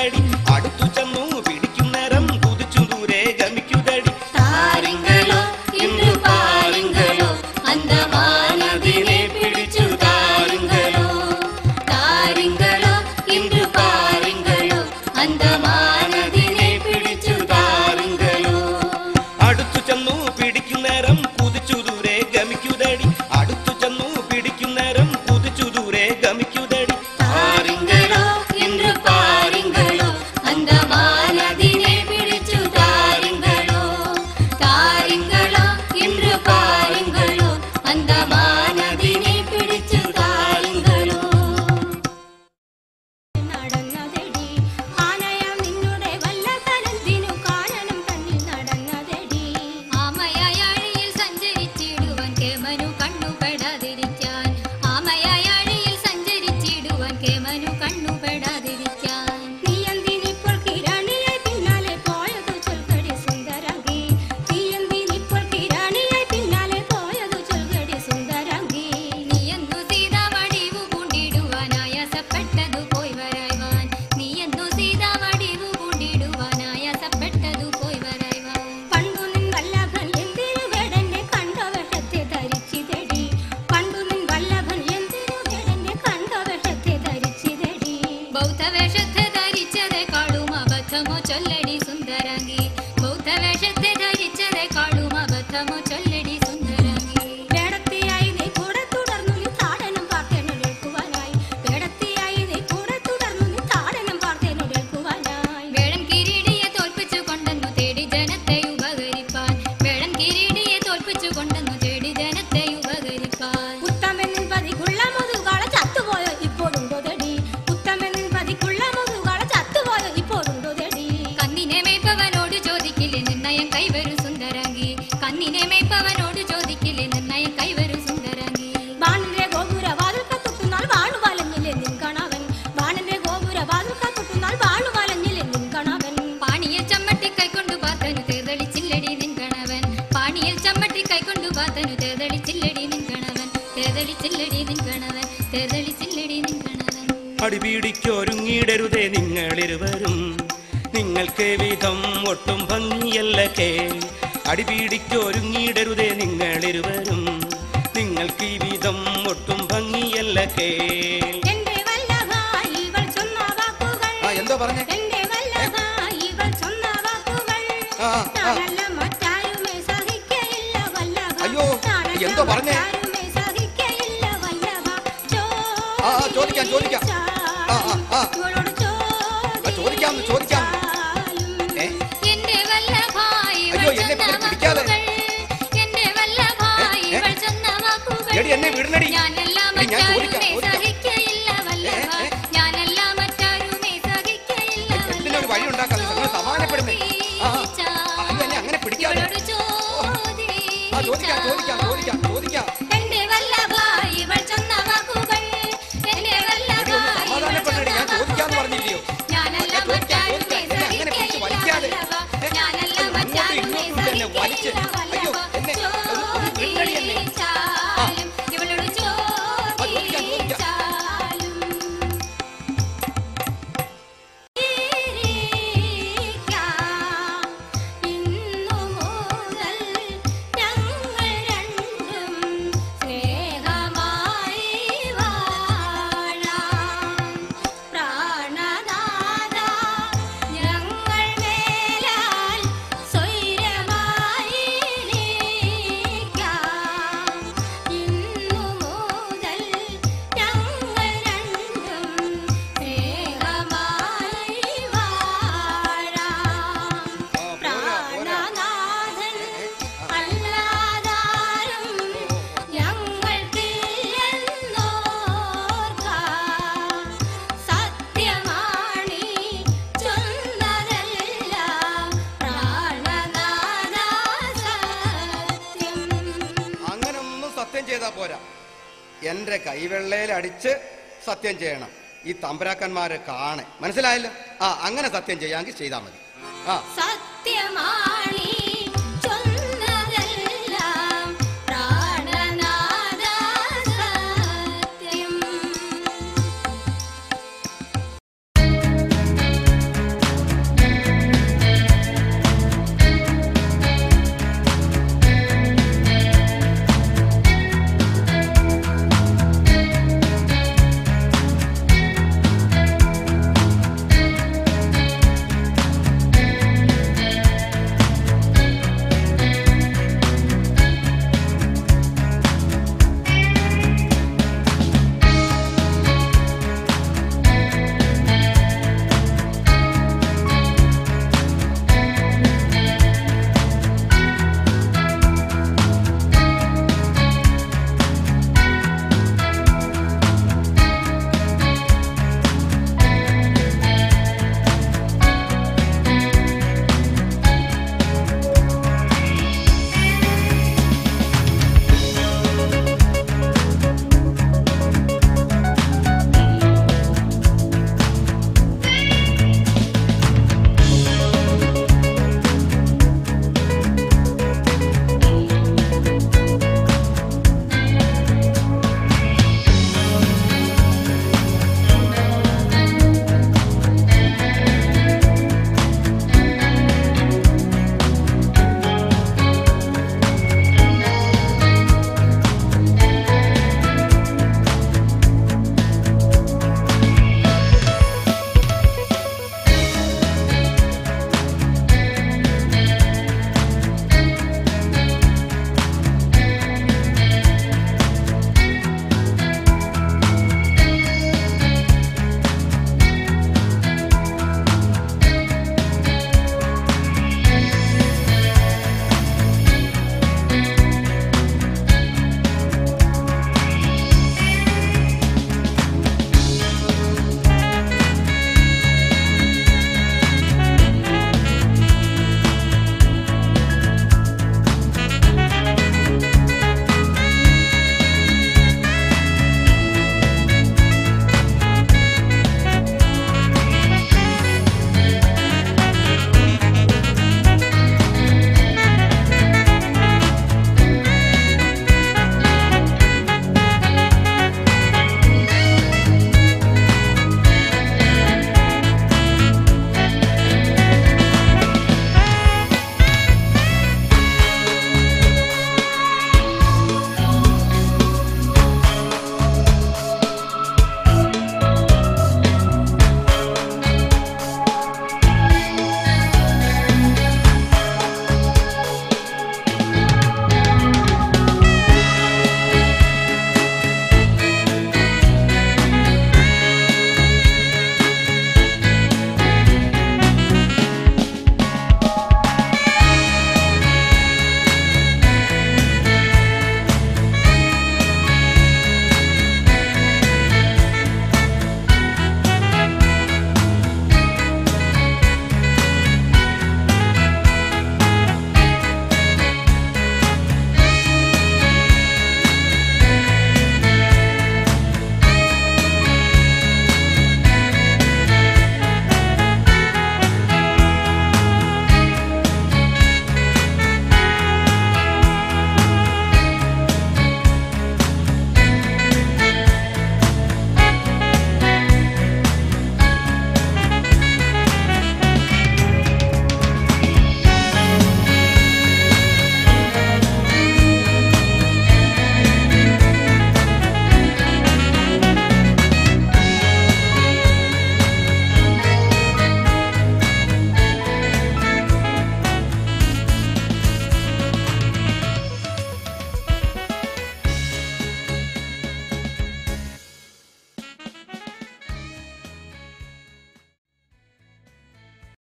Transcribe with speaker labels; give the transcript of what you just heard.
Speaker 1: ഗമിക്കുതടി അടുത്തു ചെന്നു പിടിക്കും നേരം കുതിച്ചു ദൂരെ ഗമിക്കുതടി
Speaker 2: താരങ്ങളോ ഇന്ന് പാരുങ്ങളോ അന്തമാനതിനെ പിടിച്ചു താരങ്ങളോ താരങ്ങളോ ഇന്ന് പാരുങ്ങളോ അന്തമാനതിനെ പിടിച്ചു താരങ്ങളോ
Speaker 1: അടുത്തു ചെന്നു പിടിക്കും നേരം കുതിച്ചു ദൂരെ ഗമിക്കുതടി അടുത്തു ചെന്നു പിടിക്കും നേരം കുതിച്ചു ദൂരെ ഗമിക്കുതടി
Speaker 2: താരങ്ങളോ ഇന്ന് പാരുങ്ങളോ അന്തമാനതിനെ പിടിച്ചു താരങ്ങളോ താരങ്ങളോ ഇന്ന് പാരുങ്ങളോ അന്തമാനതിനെ പിടിച്ചു താരങ്ങളോ നടന്നതെടി ആനയ നിന്നുടെ വല്ലതനത്തിനു കാനനം കണ്ണിൽ നടന്നതെടി ആമയാഴിയിൽ സഞ്ചരിച്ചിടുവാൻ കേമനു കണ്ണുപെടാതിരിക്കാൻ ആമയാഴിയിൽ സഞ്ചരിച്ചിടുവാൻ കേമനു കണ്ണുപെടാതിരിക്കാൻ നീ എന്തിനിപ്പോൾ കിരാണിയായി പിന്നാലെ പോയതു ചൊൽകടി സുന്ദരങ്കി നീ എന്തിനിപ്പോൾ കിരാണിയായി പിന്നാലെ പോയതു ചൊൽകടി സുന്ദരങ്കി നീ എന്നു സീതാവടിവു പൂണ്ടിടുവാൻ ആയാസപ്പെട്ടതു പോയി വരായ്വാൻ നീ എന്നു സീതാവടിവു പൂണ്ടിടുവാൻ ആയാസപ്പെട്ടതു പോയി വരായ്വാൻ പണ്ടു നിൻ വല്ലഭൻ എന്തിനു വേടനെ കണ്ട വേഷത്തെ ധരിച്ചിതെടി പണ്ടു നിൻ വല്ലഭൻ എന്തിനു വേടനെ കണ്ട വേഷത്തെ ധരിച്ചിതെടി ബൗദ്ധവേഷത്തെ ധരിച്ചതേക്കാളും അബദ്ധമോ ചൊല്ലടി സുന്ദരങ്കി ബൗദ്ധവേഷത്തെ ധരിച്ചതേക്കാളും അബദ്ധമോ ചൊല്ലടി സുന്ദരങ്കി വേടത്തിയായി നീ കൂടെ തുടർന്നു നീ താടനം പാർത്തേനൊടേൽക്കുവാനായി വേടത്തിയായി നീ കൂടെ തുടർന്നു നീ താടനം പാർത്തേനൊടേൽക്കുവാനായി വേടൻ കിരീടിയെ തോൽപ്പിച്ചു കൊണ്ടെന്നു തേടി ജനത്തെ ഉപകരിപ്പാൻ വേടൻ കിരീടിയെ തോൽപ്പിച്ചു കൊണ്ടെന്നു തേടി ജനത്തെ ഉപകരിപ്പാൻ ഉത്തമനിൻ പതിക്കുള്ള മുതുകാള ചത്തുപോയോ ഇപ്പോഴുണ്ടോ തടി ഉത്തമനിൻ പതിക്കുള്ള മുതുകാള ചത്തുപോയോ ഇപ്പോഴുണ്ടോ തടി കന്നിനെ മേയ്പ്പവനോട് ചോദിക്കില്ലേ നിർണയം കൈവരും സുന്ദരങ്കി കന്നിനെ മേയ്പ്പവനോട് ചോദിക്കില്ലേ നിർണയം കൈവരും സുന്ദരങ്കി ബാണന്റെ ഗോപുര വാതിൽ കത്തുന്നാൽ വാണു വലഞ്ഞില്ലേ നിൻ കണവൻ ബാണന്റെ ഗോപുര വാതിൽ കത്തുന്നാൽ വാണു വലഞ്ഞില്ലേ നിൻ കണവൻ പാണിയിൽ ചമ്മട്ടി കൈക്കൊണ്ടു പാത്തനു തേതളിച്ചില്ലടി നിൻ കണവൻ പാണിയിൽ ചമ്മട്ടി കൈക്കൊണ്ടു പാത്തനു തേതളിച്ചില്ലടി നിൻ കണവൻ തേതളിച്ചില്ലടി നിൻ കണവൻ തേതളിച്ചില്ലടി നിൻ കണവൻ
Speaker 1: അടിപിടിക്കൊരുങ്ങിയിടരുതേ നിങ്ങളിരുവരും നിങ്ങൾക്ക് വിധം ഒട്ടും ഭംഗിയല്ല കേ അടിപിടിക്കൊരുങ്ങിയിടരുതേ നിങ്ങളിരുവരും നിങ്ങൾക്ക് ഈ വിധം ഒട്ടും ഭംഗിയല്ല കേ
Speaker 2: എന്റെ വല്ലഭ ഇവൾ ചൊന്ന വാക്കുകൾ
Speaker 1: എന്തോ പറഞ്ഞേ
Speaker 2: എന്റെ വല്ലഭ ഇവൾ ചൊന്ന വാക്കുകൾ താനല്ല മറ്റാരുമേ സഹിക്കയില്ല വല്ലഭ
Speaker 1: അയ്യോ, എന്തോ പറഞ്ഞേ?
Speaker 2: മറ്റാരുമേ സഹിക്കയില്ല വല്ലഭ
Speaker 1: ചോദിക്കാം
Speaker 2: ഇവളോട്
Speaker 1: ചോദിക്കാം
Speaker 2: എന്റെ വല്ലഭ
Speaker 1: അയ്യോ, എന്നെ പിടിക്കാതെ.
Speaker 2: എന്റെ വല്ലഭ ഇവൾ ചൊന്ന വാക്കുകൾ
Speaker 1: എടി, എന്നെ വിടണടി.
Speaker 2: ഞാനെല്ലാം
Speaker 1: എടി, ഞാൻ
Speaker 2: മറ്റാരുമേ
Speaker 1: ചോദിക്കാം.
Speaker 2: സഹിക്കയില്ല വല്ലഭ ഞാനെല്ലാം മറ്റാരുമേ സഹിക്കയില്ല
Speaker 1: എന്തിനൊരു വഴി ഉണ്ടാക്കാം നിങ്ങൾ സമാധാനപ്പെടുന്നേ എന്നെ അങ്ങനെ പിടിക്കാതെ ചോദിക്കാം
Speaker 2: എന്റെ വല്ലഭ ഇവൾ ചൊന്ന വാക്കുകൾ എന്റെ വല്ലഭ
Speaker 1: സമാധാനപ്പെടണടി ഞാൻ ചോദിക്കാന്ന് പറഞ്ഞില്ലയോ
Speaker 2: ഞാനെല്ലാം മറ്റാരുമേ
Speaker 1: എന്നെ അങ്ങനെ പിടിച്ച് വലിക്കാതെ
Speaker 2: ഞാനെല്ലാം മറ്റാരുമേ
Speaker 1: വലിച്ച് അയ്യോ എന്നെ ഒന്ന് വിടണടി എന്നെ
Speaker 2: ഇവളോട് ചോദിച്ചാലും ഇന്നു മുതൽ ഞങ്ങൾ രണ്ടും സ്നേഹമായി വാഴാം പ്രാണനാഥ ഞങ്ങൾ മേലാൽ സ്വൈരമായി ഇരിക്കാം ഇന്നു മുതൽ ഞങ്ങൾ രണ്ടും സ്നേഹമായി വാഴാം പ്രാണനാഥൻ അല്ലാതാരും ഞങ്ങൾക്കില്ലെന്നോർക്കാം സത്യമാണീ ചൊന്നതെല്ലാം പ്രാണനാഥ സത്യം
Speaker 1: അങ്ങനൊന്നും സത്യം ചെയ്താ പോരാ എന്റെ കൈവെള്ളയിൽ അടിച്ച് സത്യം ചെയ്യണം ഈ തമ്പരാക്കന്മാരെ കാണെ മനസ്സിലായല്ലോ അങ്ങനെ സത്യം ചെയ്യാമെങ്കിൽ ചെയ്താൽ മതി
Speaker 2: സത്യമാ